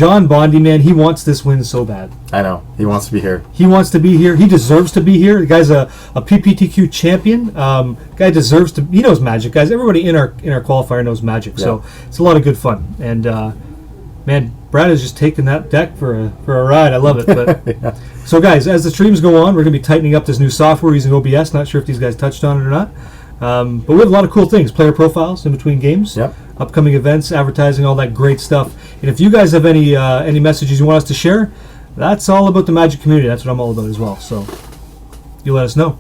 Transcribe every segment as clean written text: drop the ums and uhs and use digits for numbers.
John Bondy, man, he wants this win so bad. I know. He wants to be here. He wants to be here. He deserves to be here. The guy's a PPTQ champion. Guy deserves to. He knows Magic, guys. Everybody in our qualifier knows Magic, so it's a lot of good fun. And man, Brad is just taking that deck for a ride. I love it. But So, guys, as the streams go on, we're going to be tightening up this new software using OBS. Not sure if these guys touched on it or not. But we have a lot of cool things. Player profiles in between games. Yep. Upcoming events, advertising, all that great stuff. And if you guys have any messages you want us to share, that's all about the Magic community. That's what I'm all about as well. So you let us know.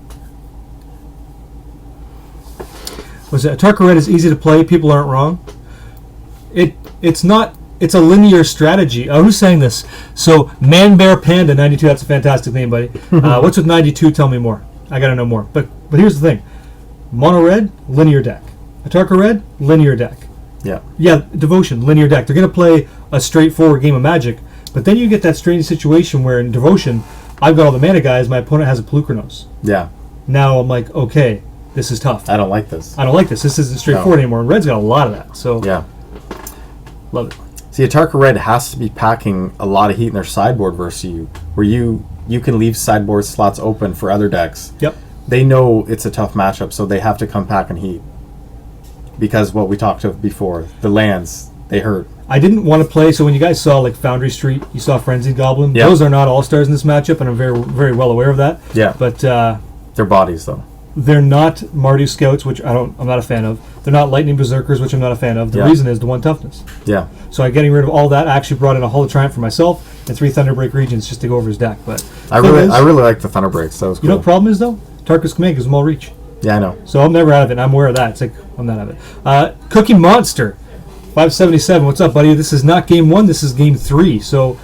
Was it Atarka Red is easy to play? People aren't wrong. It's not. It's a linear strategy. Oh, who's saying this? So Man Bear Panda 92. That's a fantastic name, buddy. What's with 92? Tell me more. I gotta know more. But here's the thing. Mono Red, linear deck. Atarka Red, linear deck. Yeah, Devotion, linear deck. They're going to play a straightforward game of Magic, but then you get that strange situation where in Devotion, I've got all the mana guys, my opponent has a Pelucranos. Yeah. Now I'm like, okay, this is tough. I don't like this. This isn't straightforward anymore. And Red's got a lot of that, so yeah. Love it. See, Atarka Red has to be packing a lot of heat in their sideboard versus you, where you can leave sideboard slots open for other decks. Yep. They know it's a tough matchup, so they have to come packing heat. Because what we talked about before, the lands, they hurt. I didn't want to play, so when you guys saw like Foundry Street, you saw Frenzied Goblin. Yep. Those are not all-stars in this matchup, and I'm very, very well aware of that. Yeah. But they're bodies, though. They're not Mardu Scouts, which I'm not a fan of. They're not Lightning Berserkers, which I'm not a fan of. The reason is the 1 toughness. Yeah. So I'm getting rid of all that. I actually brought in a Hall of Triumph for myself and 3 Thunderbreak Regions just to go over his deck. But I really like the Thunderbreaks. That was cool. You know what the problem is, though? Tarkus Command gives them all reach. Yeah, I know. So I'm never out of it. I'm aware of that. It's like, I'm not out of it. Cookie Monster, 577. What's up, buddy? This is not game 1. This is game 3. So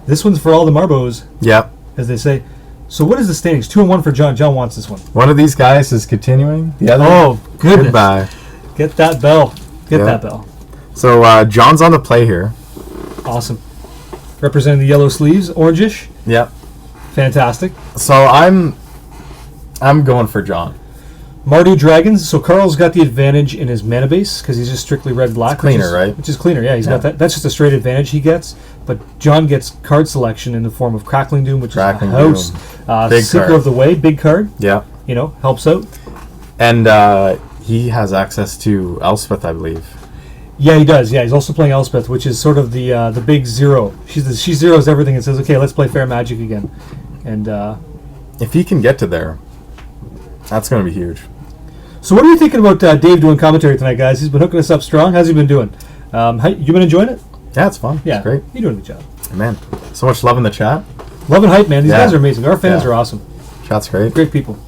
this one's for all the Marbos. Yeah. As they say. So what is the standings? 2-1 for John. John wants this one. One of these guys is continuing. The other. Oh, goodness. Goodbye. Get that bell. Get that bell. So John's on the play here. Awesome. Representing the yellow sleeves. Orangish. Yep. Fantastic. So I'm going for John. Mardu Dragons. So Carl's got the advantage in his mana base because he's just strictly red-black. It's cleaner, right? Which is cleaner, yeah. He's got that. That's just a straight advantage he gets. But John gets card selection in the form of Crackling Doom, which is a house. Big Seeker card. of the Way, big card. Yeah. You know, helps out. And he has access to Elspeth, I believe. Yeah, he does. Yeah, he's also playing Elspeth, which is sort of the big zero. She zeroes everything and says, okay, let's play fair Magic again. And if he can get to there, that's going to be huge. So what are you thinking about Dave doing commentary tonight, guys? He's been hooking us up strong. How's he been doing? You been enjoying it? Yeah, it's fun. Yeah, it's great. You're doing a good job. Man, so much love in the chat. Love and hype, man. These guys are amazing. Our fans are awesome. Chat's great. Great people.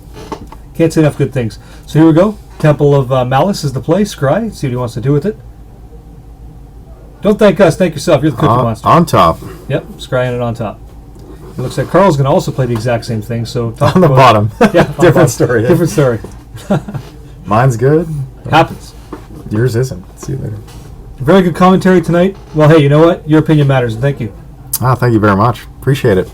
Can't say enough good things. So here we go. Temple of Malice is the play. Scry. See what he wants to do with it. Don't thank us. Thank yourself. You're the Cookie Monster. On top. Yep. Scrying it on top. It looks like Carl's going to also play the exact same thing. So on the bottom. Yeah. Different story. Yeah. Different story. Mine's good. Happens. Yours isn't. See you later. Very good commentary tonight. Well, hey, you know what? Your opinion matters. Thank you. Thank you very much. Appreciate it.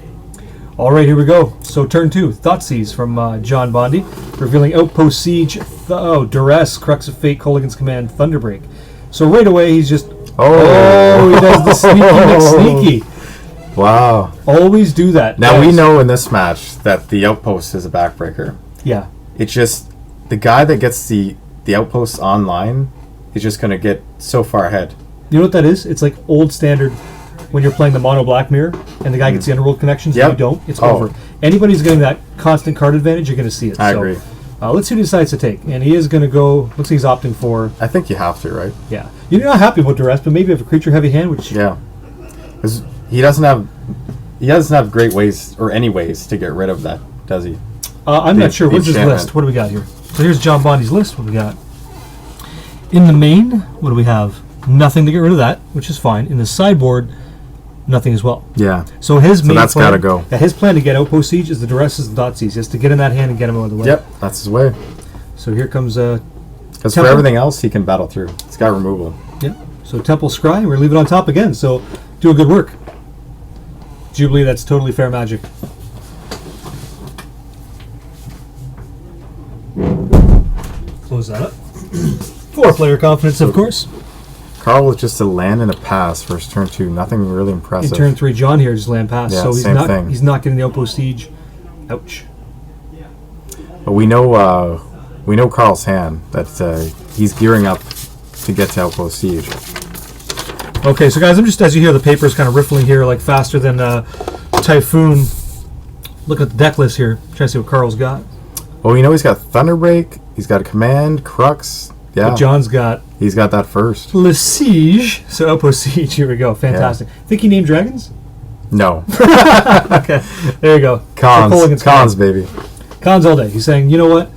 All right, here we go. So turn 2, Thoughtseize from John Bondy, revealing Outpost Siege, Duress, Crux of Fate, Colligan's Command, Thunderbreak. So right away, he's just... Oh, he does the sneaky. Wow. Always do that. Now, we know in this match that the Outpost is a backbreaker. Yeah. It's just the guy that gets the Outpost online is just going to get so far ahead. You know what that is? It's like old standard when you're playing the mono black mirror and the guy gets the underworld connections and you don't. It's over. Anybody who's getting that constant card advantage, you're going to see it. I agree. Let's see who he decides to take. And he is going to go... Looks like he's opting for... I think you have to, right? Yeah. You're not happy about Duress, but maybe if a creature heavy hand, which... Yeah. Because he doesn't have great ways or any ways to get rid of that, does he? I'm not sure. What's his list? What do we got here? So here's John Bondy's list. What do we got? In the main, what do we have? Nothing to get rid of that, which is fine. In the sideboard, nothing as well. Yeah. So his main that's got to go. Yeah, his plan to get Outpost Siege is the Duresses and Thoughtseize. He has to get in that hand and get him out of the way. Yep, that's his way. So here comes because for everything else, he can battle through. It's got removal. Yep. So Temple Scry, we're leaving it on top again. So doing good work. Jubilee, that's totally fair Magic. Close that up. 4-player confidence, of course. Carl was just a land and a pass for his turn 2. Nothing really In impressive. turn 3, John here just land pass. Yeah, So he's same not thing. he's not getting the outpost siege. Ouch. But we know Carl's hand that he's gearing up to get to outpost siege. Okay, so guys, I'm just, as you hear the papers kind of riffling here, like faster than Typhoon. Look at the deck list here. Trying to see what Carl's got. Well, we know he's got Thunderbreak. He's got a Command, Crux. Yeah, But John's got he's got that first. Le Siege. So outpost siege. Here we go. Fantastic. Think he named dragons? No, Okay, there you go. cons, baby. Cons all day. He's saying, you know what?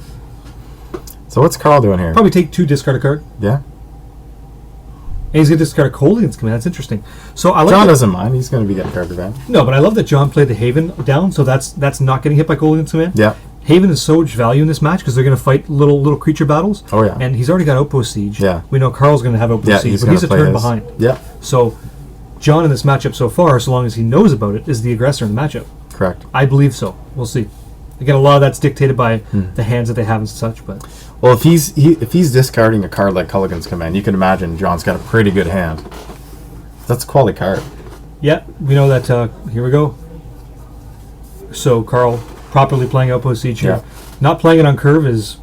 So what's Carl doing here? Probably take 2, discard a card. Yeah, And he's going to discard a Colligan's Command. That's interesting. So I like John that- doesn't mind. He's going to be getting card advantage. No, but I love that John played the Haven down, so that's not getting hit by Colligan's Command. Yeah. Haven is so much value in this match because they're going to fight little creature battles. Oh, yeah. And he's already got Outpost Siege. Yeah. We know Carl's going to have Outpost Yeah, Siege, he's but going he's to a play turn his. behind. Yeah, So John in this matchup so far, so long as he knows about it, is the aggressor in the matchup. correct. I believe so. We'll see. Again, a lot of that's dictated by the hands that they have and such, but Well, if he's discarding a card like Culligan's Command, you can imagine John's got a pretty good hand. That's a quality card. yeah, we know that. Here we go. So Carl properly playing Outpost Siege here. Yeah. Not playing it on curve is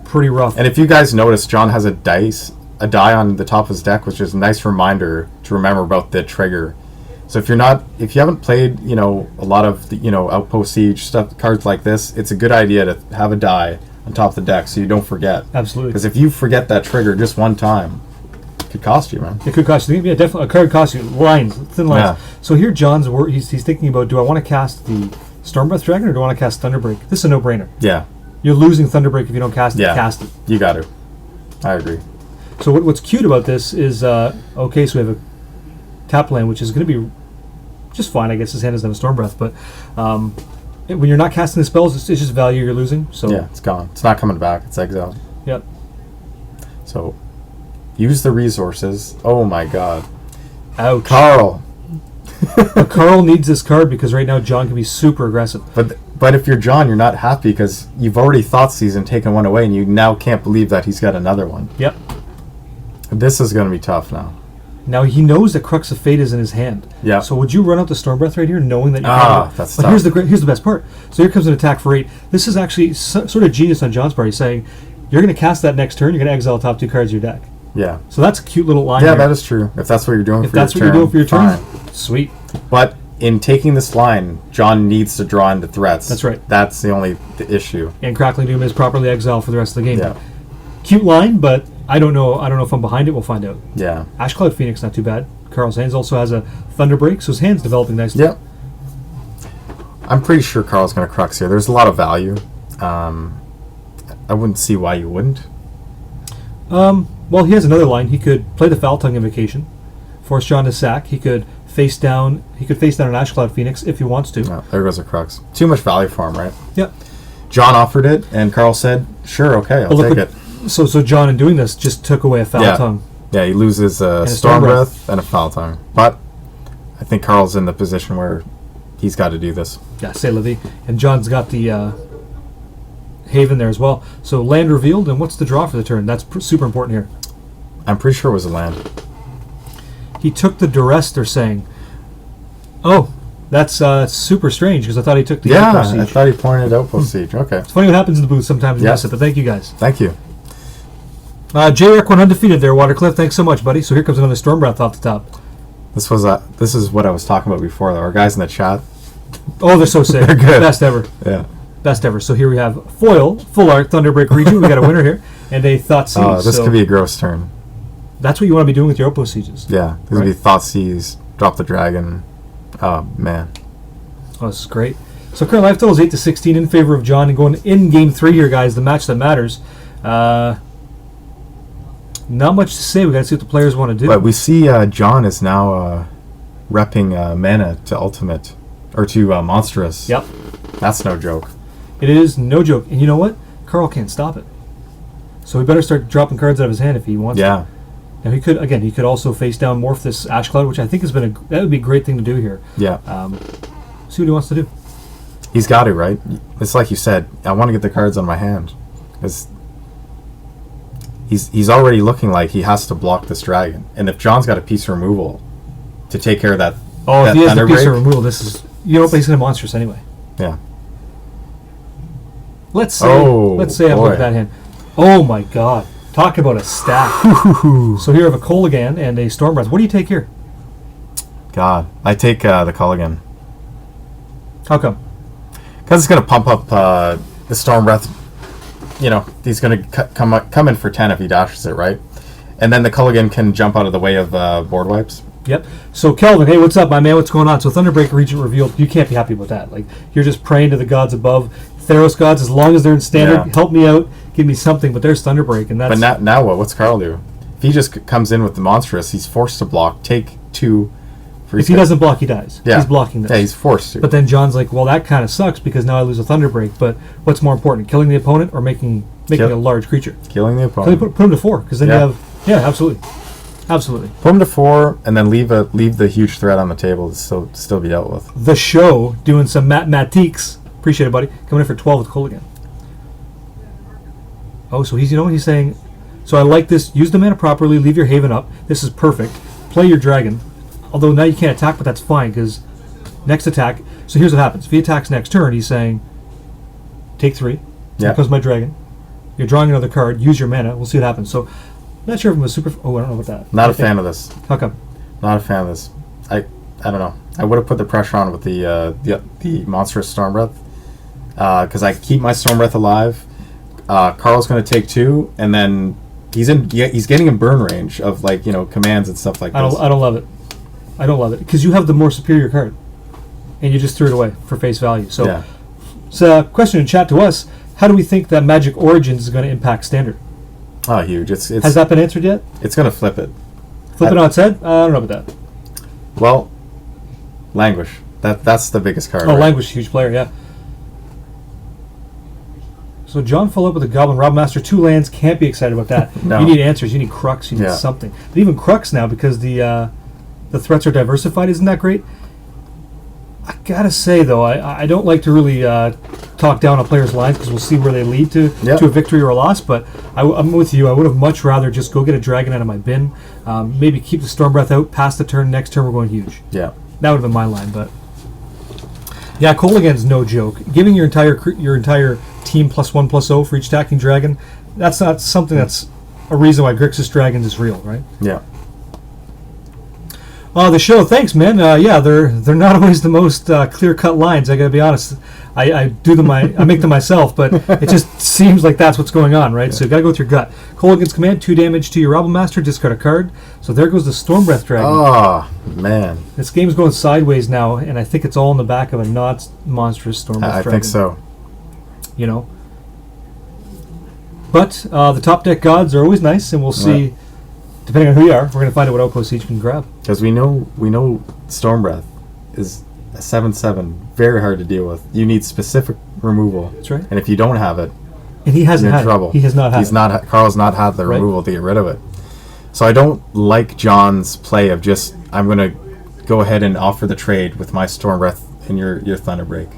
pretty rough. And if you guys notice, John has a die on the top of his deck, which is a nice reminder to remember about the trigger. So if you haven't played, a lot of the, Outpost Siege stuff, cards like this, it's a good idea to have a die on top of the deck so you don't forget. Absolutely. Because if you forget that trigger just one time, it could cost you, man. It could cost you. Yeah, definitely. A card costs you lines, thin lines. Yeah. So here, John's he's thinking about: do I want to cast the Stormbreath Dragon or do I want to cast Thunderbreak? This is a no-brainer. Yeah, You're losing Thunderbreak if you don't cast it. Yeah. Cast it. you got to. I agree. So what's cute about this is okay. So we have a tap land, which is going to be just fine. I guess his hand doesn't have a Stormbreath, but when you're not casting the spells, it's just value you're losing. So Yeah, it's gone. It's not coming back. It's exiled. Yep. So, use the resources. Oh my God, Ouch. Carl. But Carl needs this card because right now John can be super aggressive. But if you're John, you're not happy because you've already thought season taken one away, and you now can't believe that he's got another one. Yep. This is going to be tough now. Now he knows that Crux of Fate is in his hand. Yeah. So would you run out the Stormbreath right here, knowing that? That's But tough. here's the best part. So here comes an attack for 8. This is actually sort of genius on John's part. He's saying you're going to cast that next turn. You're going to exile the top 2 cards of your deck. Yeah. So that's a cute little line. Yeah, there. that is true. If that's what you're doing If for that's your what turn, you're doing for your turn, fine. sweet. But in taking this line, John needs to draw into threats. That's right. That's the only issue. And Crackling Doom is properly exiled for the rest of the game. Yeah. Cute line, but I don't know. I don't know if I'm behind it. We'll find out. Yeah. Ashcloud Phoenix, not too bad. Carl's hands also has a Thunderbreak, so his hand's developing nicely. Yep. I'm pretty sure Carl's going to Crux here. There's a lot of value. I wouldn't see why you wouldn't. Well, he has another line. He could play the Foul Tongue Invocation, force John to sack. He could face down. He could face down an Ashcloud Phoenix if he wants to. Oh, there goes a Crux. Too much value for him, right? Yep. John offered it, and Carl said, "Sure, okay, I'll But look take what- it." So John, in doing this, just took away a Foul Yeah. Tongue. Yeah, he loses a a Storm Stormbreath. Breath and a Foul Tongue. But I think Carl's in the position where he's got to do this. Yeah, say Levy. And John's got the Haven there as well. So land revealed, and what's the draw for the turn? That's super important here. I'm pretty sure it was a land. He took the Duress, they're saying. Oh, that's super strange, because I thought he took the Yeah, Outpost I Siege. thought he pointed Outpost Siege. Okay, It's funny what happens in the booth sometimes. You Yeah. miss it, but thank you guys. thank you. JREC1 undefeated there, Watercliff. Thanks so much, buddy. So here comes another Stormbreath off the top. This is what I was talking about before, though. Our guys in the chat. Oh, they're so sick. They're good. Best ever. Yeah. Best ever. So here we have Foil, Full Art, Thunderbreak Region. We got a winner here. And a Thought Seize. Oh, this So could be a gross turn. that's what you want to be doing with your Outpost Sieges. Yeah, this would be Thought Seize, drop the dragon. Oh man. Oh, this is great. So current life total is 8-16 in favor of John. And going in game 3 here, guys, the match that matters. Not much to say. We got to see what the players want to do. But we see John is now repping mana to ultimate or to monstrous. Yep. That's no joke. It is no joke. And you know what? Carl can't stop it. So he better start dropping cards out of his hand if he wants Yeah. to. Now he could also face down morph this Ashcloud, which I think has been that would be a great thing to do here. Yeah. See what he wants to do. He's got it, right? It's like you said, I want to get the cards on my hand. he's already looking like he has to block this dragon. And if John's got a piece of removal to take care of that, Oh, that if he has the piece Thunderbreak, of removal, this is... You know what, but he's going to monstrous anyway. yeah. Let's say I boy. look at that hand. Oh my god. Talk about a stack. So here I have a Kolaghan and a Storm Breath. What do you take here? God, I take the Culligan. How come? Because it's going to pump up the Storm Breath. You know, he's going to come in for 10 if he dashes it, right? And then the Culligan can jump out of the way of board wipes. Yep. So Kelvin, hey, what's up, my man? What's going on? So Thunderbreak Regent revealed. You can't be happy with that. Like, you're just praying to the gods above. Theros gods, as long as they're in standard, Yeah. help me out, give me something. But there's Thunderbreak, and that's... But now what? What's Carl do? If he just comes in with the monstrous, he's forced to block. Take 2. If he doesn't block, he dies. Yeah. He's blocking this. Yeah, he's forced to. But then John's like, well, that kind of sucks because now I lose a Thunderbreak. But what's more important, killing the opponent or making a large creature? Killing the So they opponent. put him to 4 because then Yeah. you have... Yeah, absolutely. Absolutely. Put him to 4 and then leave the huge threat on the table to still be dealt with. The show doing some mathematiques. Appreciate it, buddy. Coming in for 12 with Kolaghan. Oh, so he's, you know what he's saying? So I like this. Use the mana properly. Leave your Haven up. This is perfect. Play your dragon. Although now you can't attack, but that's fine because next attack. So here's what happens. If he attacks next turn, he's saying, take 3. Yeah. Here comes my dragon. You're drawing another card. Use your mana. We'll see what happens. So I'm not sure if I'm a super... Oh, I don't know about that. Not a fan of this. How come? Not a fan of this. I don't know. I would have put the pressure on with the monstrous Storm Breath because I keep my Storm Breath alive. Carl's going to take 2, and then he's getting in burn range of commands and stuff like this. I don't love it. I don't love it because you have the more superior card, and you just threw it away for face value. So, Yeah. So question in chat to us: how do we think that Magic Origins is going to impact Standard? Oh, huge! Has that been answered yet? It's going to flip it. Flip it on its head? I don't know about that. Well, Languish. That's the biggest card. Oh, right? Languish, huge player, yeah. So John followed up with a Goblin Robmaster, 2 lands. Can't be excited about that. No. You need answers. You need Crux. You need Yeah. something. But even Crux now, because the threats are diversified, isn't that great? I gotta say though, I don't like to really talk down on players' lines because we'll see where they lead to Yep. a victory or a loss. But I'm with you. I would have much rather just go get a dragon out of my bin. Maybe keep the Storm Breath out, pass the turn. Next turn we're going huge. Yeah. That would have been my line, but yeah, Kolaghan's no joke. Giving your entire team +1/+0 for each attacking dragon, that's not something that's a reason why Grixis Dragons is real, right? Yeah. The show, thanks, man. Yeah, they're not always the most clear-cut lines. I gotta be honest. I do them. I make them myself, but it just seems like that's what's going on, right? So you gotta go with your gut. Kolaghan's command: 2 damage to your Robelmaster. Discard a card. So there goes the Storm Breath Dragon. Oh man. This game's going sideways now, and I think it's all in the back of a not monstrous Storm Breath I Dragon. think so. You know. But the top deck gods are always nice, and we'll see. Right. Depending on who you are, we're going to find out what outpost each can grab. Because we know Storm Breath is a 7/7, very hard to deal with. You need specific removal. That's right. And if you don't have it, And he hasn't you're in had trouble. it. He has not had He's it. not. Carl's not had the Right. removal to get rid of it. So I don't like John's play of just I'm going to go ahead and offer the trade with my Storm Breath and your Thunderbreak.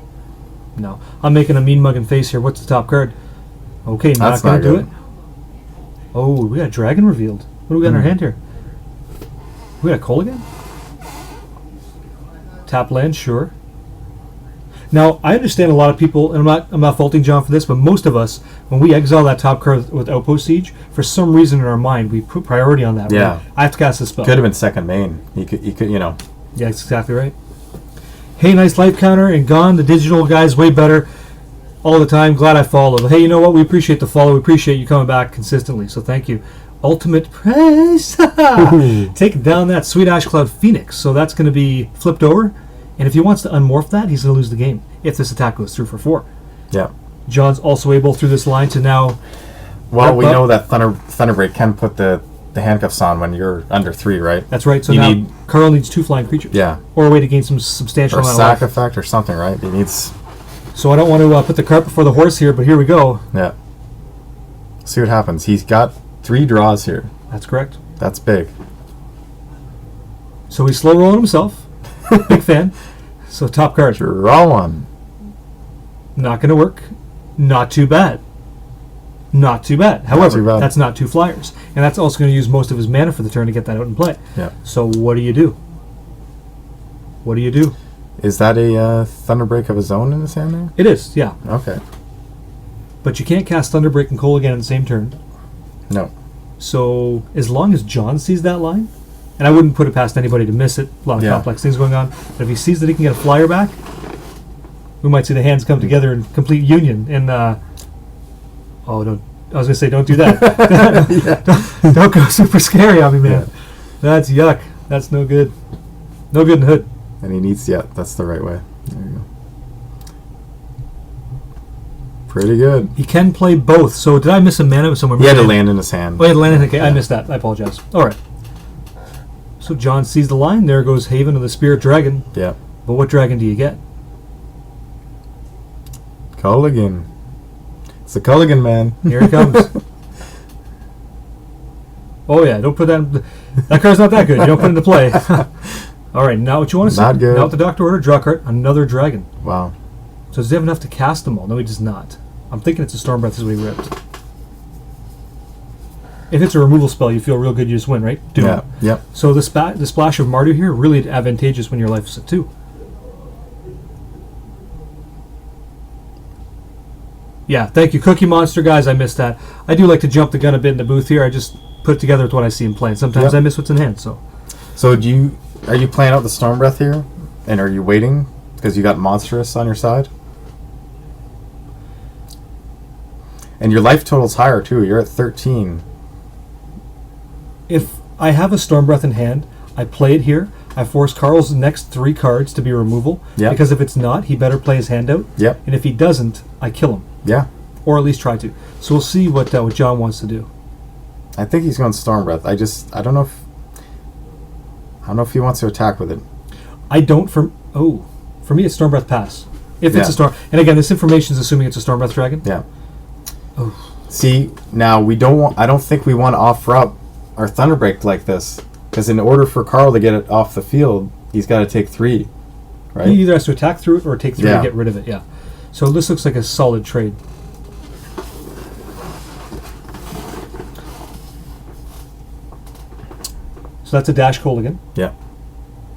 No. I'm making a mean mugging face here. What's the top card? Okay, not That's going not to do good. it. Oh, we got a dragon revealed. What do we got in our hand here? We got a Kolaghan? Tap land, sure. Now, I understand a lot of people, and I'm not faulting John for this, but most of us, when we exile that top card with Outpost Siege, for some reason in our mind, we put priority on that. Yeah. Right? I have to cast a spell. Could have been second main. You could, Yeah, that's exactly right. Hey, nice life counter, and gone. The digital guy's way better all the time. Glad I followed. Hey, you know what? We appreciate the follow. We appreciate you coming back consistently, so thank you. Ultimate praise. Taking down that Sweet Ash Cloud Phoenix. So that's going to be flipped over. And if he wants to unmorph that, he's going to lose the game if this attack goes through for 4. Yeah. John's also able through this line to now... Well, we know that Thunderbreak can put the handcuffs on when you're under 3, right? That's right. So You now need- Carl needs 2 flying creatures. Yeah. Or a way to gain some substantial Or a amount sack of life. effect or something, right? He needs... So I don't want to put the cart before the horse here, but here we go. Yeah. See what happens. He's got 3 draws here. That's correct. That's big. So he's slow rolling himself. Big fan. So top card. Draw one. Not going to work. Not too bad. Not too bad. However, too bad. that's not 2 flyers. And that's also going to use most of his mana for the turn to get that out and play. Yeah. So what do you do? What do you do? Is that a Thunderbreak of his own in his hand there? It is, yeah. Okay. But you can't cast Thunderbreak and Cole again in the same turn. No. So as long as John sees that line, and I wouldn't put it past anybody to miss it, a lot of complex things going on, but if he sees that he can get a flyer back, we might see the hands come together in complete union. And I was going to say, don't do that. don't go super scary on me, man. Yeah. That's yuck. That's no good. No good in the hood. And he needs, that's the right way. There you go. Pretty good. He can play both. So did I miss a mana somewhere? He had to land in his hand. Oh, he had to land in. Okay, I missed that. I apologize. All right. So John sees the line. There goes Haven of the Spirit Dragon. Yeah. But what dragon do you get? Culligan. It's the Culligan man. Here he comes. Oh yeah, don't put that. That card's not that good. You don't put it into play. All right, now what you want to see? Not good. Now with the Doctor Order, draw card, another dragon. Wow. So does he have enough to cast them all? No, he does not. I'm thinking it's a Storm Breath is what he ripped. If it's a removal spell, you feel real good, you just win, right? Doom. Yeah. Yep. So the splash of Mardu here, really advantageous when your life is at 2. Yeah, thank you. Cookie Monster, guys, I missed that. I do like to jump the gun a bit in the booth here. I just put it together with what I see him playing. Sometimes I miss what's in hand, so. So are you playing out the Storm Breath here? And are you waiting because you got Monstrous on your side? And your life total's higher too. You're at 13. If I have a Storm Breath in hand, I play it here. I force Carl's next 3 cards to be removal. Yeah. Because if it's not, he better play his hand out. Yep. And if he doesn't, I kill him. Yeah. Or at least try to. So we'll see what John wants to do. I think he's going Storm Breath. I don't know if he wants to attack with it. I don't. For me, it's Storm Breath pass. If it's a Storm, and again, this information is assuming it's a Storm Breath dragon. Yeah. Oh. See, now I don't think we want to offer up our Thunderbreak like this, because in order for Carl to get it off the field, he's got to take 3, right? He either has to attack through it or take 3 to get rid of it. Yeah. So this looks like a solid trade. So that's a Dash Colligan. Yeah.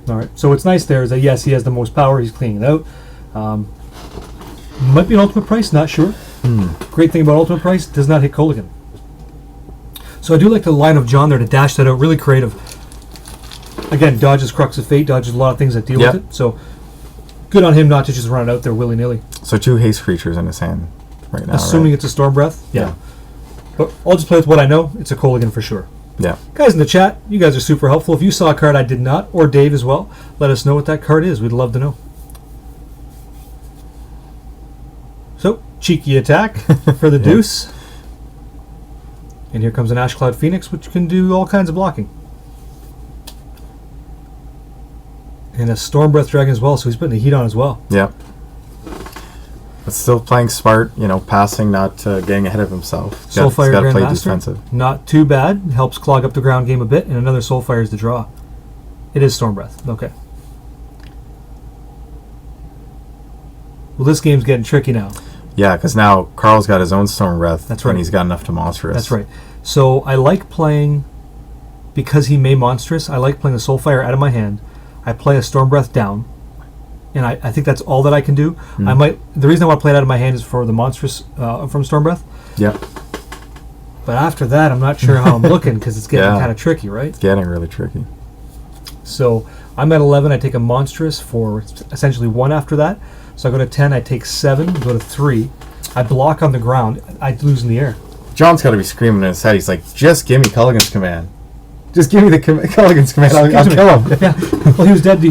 All right. So what's nice there is that yes, he has the most power. He's cleaning it out. Might be an ultimate price. Not sure. Great thing about ultimate price, does not hit Colligan. So I do like the line of John there to dash that out. Really creative. Again, dodges Crux of Fate, dodges a lot of things that deal with it. So good on him not to just run it out there willy-nilly. So 2 haste creatures in his hand right now. Assuming it's a Storm Breath. Yeah. But I'll just play with what I know. It's a Colligan for sure. Yeah. Guys in the chat, you guys are super helpful. If you saw a card I did not, or Dave as well, let us know what that card is. We'd love to know. So, cheeky attack for the deuce. And here comes an Ash Cloud Phoenix, which can do all kinds of blocking. And a Storm Breath Dragon as well, so he's putting the heat on as well. Yeah. But still playing smart, passing, not getting ahead of himself. Soulfire got to play Grandmaster, defensive. not too bad. Helps clog up the ground game a bit, and another Soulfire is the draw. It is Storm Breath. Okay. Well, this game's getting tricky now. Yeah, because now Carl's got his own Storm Breath. That's right. And he's got enough to Monstrous. That's right. So I like playing, because he may Monstrous, I like playing a Soulfire out of my hand. I play a Storm Breath down. And I think that's all that I can do. The reason I want to play it out of my hand is for the Monstrous from Storm Breath. Yeah. But after that, I'm not sure how I'm looking, because it's getting kind of tricky, right? It's getting really tricky. So I'm at 11. I take a Monstrous for essentially 1 after that. So I go to 10. I take 7. Go to 3. I block on the ground. I lose in the air. John's got to be screaming in his head. He's like, just give me Culligan's command. Just give me the Culligan's command. I'll kill him. Yeah. Well, he's dead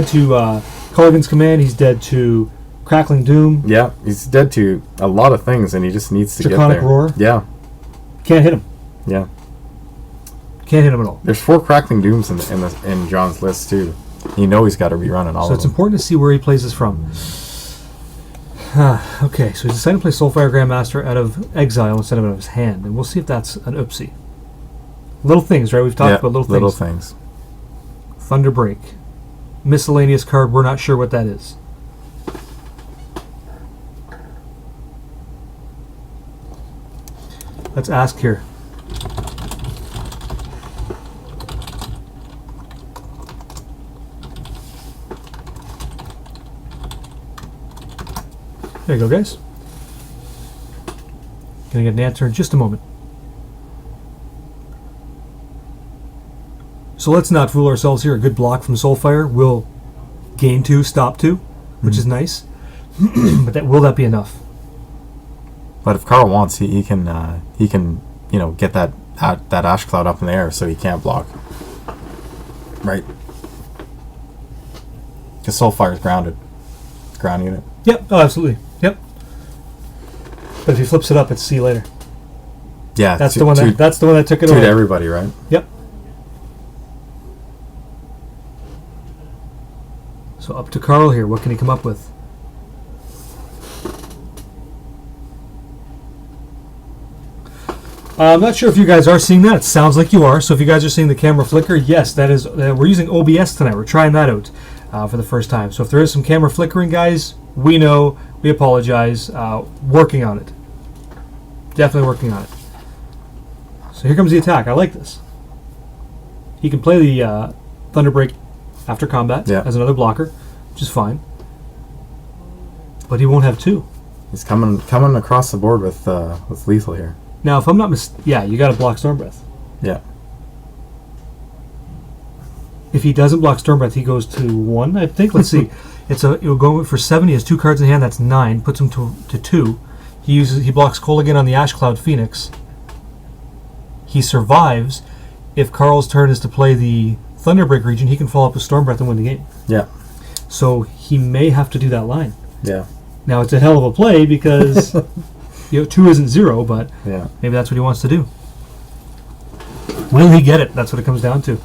to Culligan's command. He's dead to Crackling Doom. Yeah, he's dead to a lot of things, and he just needs to Draconic get there. Roar. Yeah. Can't hit him. Yeah. Can't hit him at all. There's 4 Crackling Dooms in John's list too. You know he's got to rerun it all. So it's important to see where he plays this from. Okay, so he's decided to play Soulfire Grandmaster out of exile instead of out of his hand, and we'll see if that's an oopsie. Little things, right? We've talked about little things. Thunderbreak. Miscellaneous card, we're not sure what that is. Let's ask here. There you go, guys. Gonna get an answer in just a moment. So let's not fool ourselves here. A good block from Soulfire will gain 2, stop 2, which is nice. But will that be enough? But if Carl wants, he can get that ash cloud up in the air so he can't block. Right. Because Soulfire is grounded. Ground unit. Yep. Oh, absolutely. Yep. But if he flips it up, it's see you later. Yeah. That's the one that took it away. away. To everybody, right? Yep. So up to Carl here. What can he come up with? I'm not sure if you guys are seeing that. It sounds like you are. So if you guys are seeing the camera flicker, yes, that is. We're using OBS tonight. We're trying that out for the first time. So if there is some camera flickering, guys, we know. We apologize. Working on it. Definitely working on it. So here comes the attack. I like this. He can play the Thunderbreak after combat as another blocker, which is fine. But he won't have 2. He's coming across the board with lethal here. Now, if I'm not you got to block Storm Breath. Yeah. If he doesn't block Storm Breath, he goes to 1, I think. Let's see. It'll go for 7. He has 2 cards in hand. That's 9. Puts him to 2. He blocks Kolaghan on the Ash Cloud Phoenix. He survives. If Carl's turn is to play the Thunderbreak region, he can follow up with Storm Breath and win the game. Yeah. So he may have to do that line. Yeah. Now it's a hell of a play because 2 isn't 0, but maybe that's what he wants to do. Will he get it? That's what it comes down to.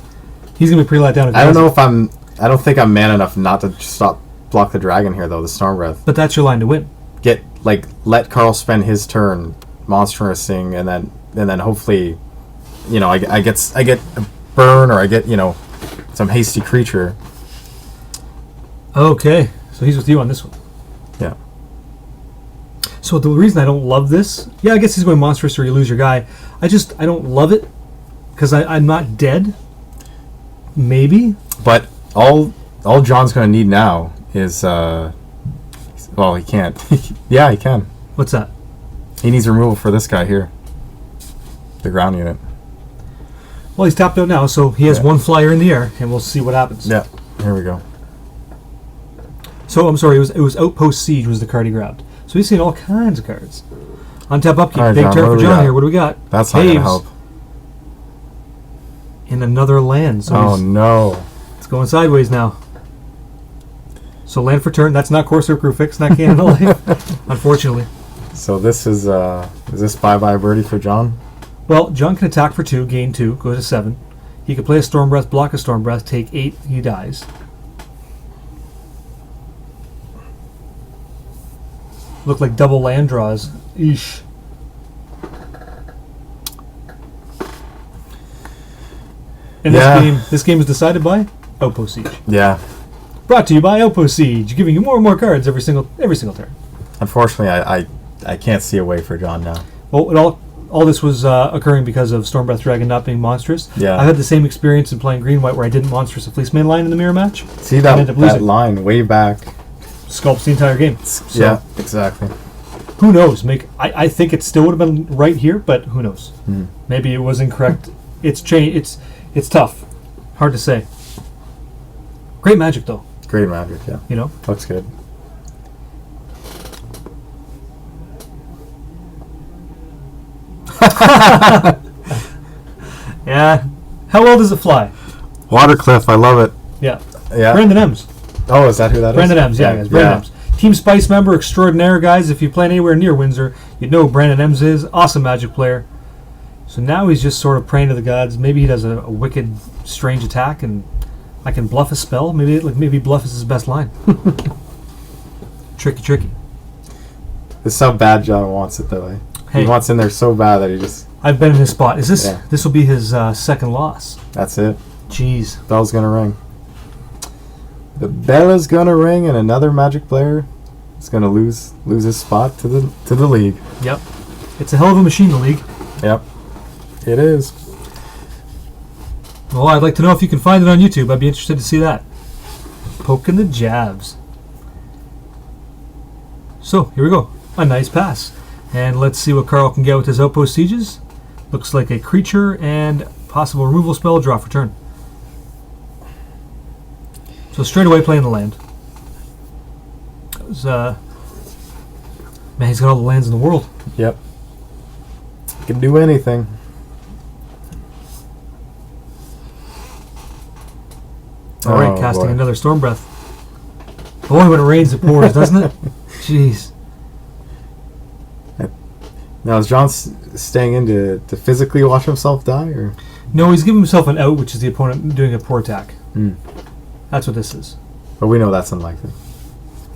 He's gonna be pretty let down. I don't think I'm man enough not to block the dragon here though. The Storm Breath. But that's your line to win. Let Carl spend his turn monsterousing, and then hopefully, I get a burn, or I get some hasty creature. Okay, so he's with you on this one. Yeah. So the reason I don't love this, I guess he's going monstrous or you lose your guy. I don't love it because I'm not dead. Maybe. But all John's going to need now is he can't. Yeah, he can. What's that? He needs removal for this guy here. The ground unit. Well, he's tapped out now, so he has 1 flyer in the air, and we'll see what happens. Yeah, here we go. So, I'm sorry, it was Outpost Siege was the card he grabbed. So he's seen all kinds of cards. Untap Upkeep, right, big John, turn for John here. What do we got? That's not going to help. In another land. So no. It's going sideways now. So land for turn, that's not Corsair Crew Fix, not Canada Life, unfortunately. So this is this bye-bye birdie for John? Well, John can attack for 2, gain 2, go to 7. He can play a Storm Breath, block a Storm Breath, take 8, he dies. Look like double land draws. Eesh. And this game is decided by Outpost Siege. Yeah. Brought to you by Outpost Siege, giving you more and more cards every single turn. Unfortunately, I can't see a way for John now. Well, all this was occurring because of Stormbreath Dragon not being monstrous. Yeah. I had the same experience in playing green-white where I didn't monstrous a Fleeceman line in the mirror match. See that line way back. Sculpts the entire game. So, yeah, exactly. Who knows? I think it still would have been right here, but who knows? Maybe it was incorrect. It's changed. It's tough. Hard to say. Great Magic, though. Great Magic, yeah. Looks good. Yeah. How well does it fly? Watercliff, I love it. Yeah. Yeah. Brandon Ems. Oh, is that who that Brandon is? Ems, yeah, guys. Brandon Ems. Team Spice member extraordinaire, guys. If you play anywhere near Windsor, you'd know who Brandon Ems is. Awesome Magic player. So now he's just sort of praying to the gods. Maybe he does a wicked, strange attack, and I can bluff a spell. Maybe bluff is his best line. Tricky. This is how bad John wants it, though. He wants in there so bad that he just... I've been in his spot. Is this? Yeah. This will be his second loss. That's it. Jeez. Bell's gonna ring. The bell is gonna ring, and another Magic player is gonna lose his spot to the league. Yep. It's a hell of a machine, the league. Yep. It is. Well, I'd like to know if you can find it on YouTube. I'd be interested to see that. Poking the jabs. So, here we go. A nice pass. And let's see what Carl can get with his Outpost Sieges. Looks like a creature and possible removal spell, draw for turn. So straight away playing the land. That was, man, he's got all the lands in the world. Yep. Can do anything. Alright, casting another Storm Breath. Boy, when it rains, it pours, doesn't it? Jeez. Now, is John staying in to physically watch himself die? Or? No, he's giving himself an out, which is the opponent doing a poor attack. Mm. That's what this is. But we know that's unlikely.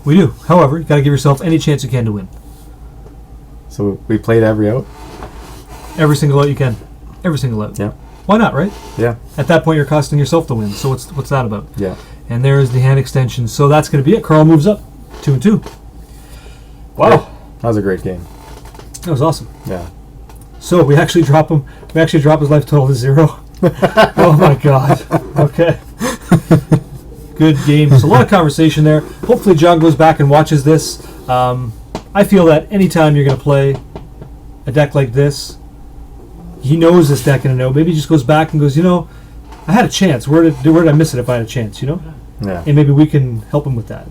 We do. However, you got to give yourself any chance you can to win. So we played every out? Every single out you can. Every single out. Yeah. Why not, right? Yeah. At that point, you're costing yourself to win. So what's that about? Yeah. And there's the hand extension. So that's going to be it. Carl moves up 2-2. Wow. Yeah. That was a great game. That was awesome. Yeah. So we actually drop him. We actually drop his life total to 0. Oh my god. Okay. Good game. There's a lot of conversation there. Hopefully John goes back and watches this. I feel that anytime you're going to play a deck like this, he knows this deck in a no. Maybe he just goes back and goes, I had a chance. Where did I miss it if I had a chance, Yeah. And maybe we can help him with that.